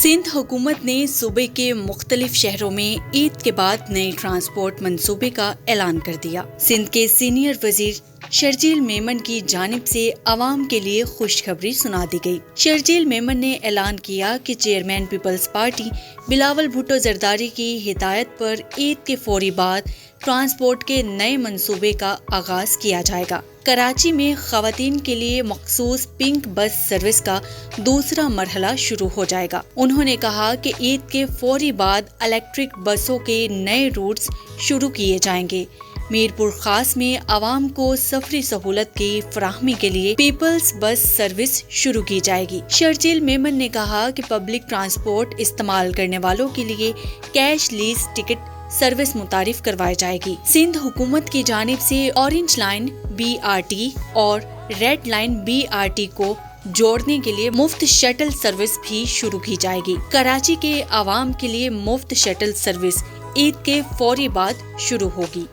सिंध हुकूमत ने सूबे के मुख्तलिफ शहरों में ईद के बाद नए ट्रांसपोर्ट मंसूबे का ऐलान कर दिया। सिंध के सीनियर वजीर शर्जील मेमन की जानिब से अवाम के लिए खुशखबरी सुना दी गई। शर्जील मेमन ने ऐलान किया कि चेयरमैन पीपल्स पार्टी बिलावल भुट्टो जरदारी की हिदायत पर ईद के फौरी बाद ट्रांसपोर्ट के नए मंसूबे का आगाज किया जाएगा। कराची में खवातीन के लिए मखसूस पिंक बस सर्विस का दूसरा मरहला शुरू हो जाएगा। उन्होंने कहा कि ईद के फौरी बाद इलेक्ट्रिक बसों के नए रूट्स शुरू किए जाएंगे। मीरपुर खास में आवाम को सफरी सहूलत की फराहमी के लिए पीपल्स बस सर्विस शुरू की जाएगी। शर्जील मेमन ने कहा कि पब्लिक ट्रांसपोर्ट इस्तेमाल करने वालों के लिए कैश लीज टिकट सर्विस मुतारिफ करवाई जाएगी। सिंध हुकूमत की जानिब से ऑरेंज लाइन BRT और रेड लाइन BRT को जोड़ने के लिए मुफ्त शटल सर्विस भी शुरू की जाएगी। कराची के आवाम के लिए मुफ्त शटल सर्विस ईद के फौरी बाद शुरू होगी।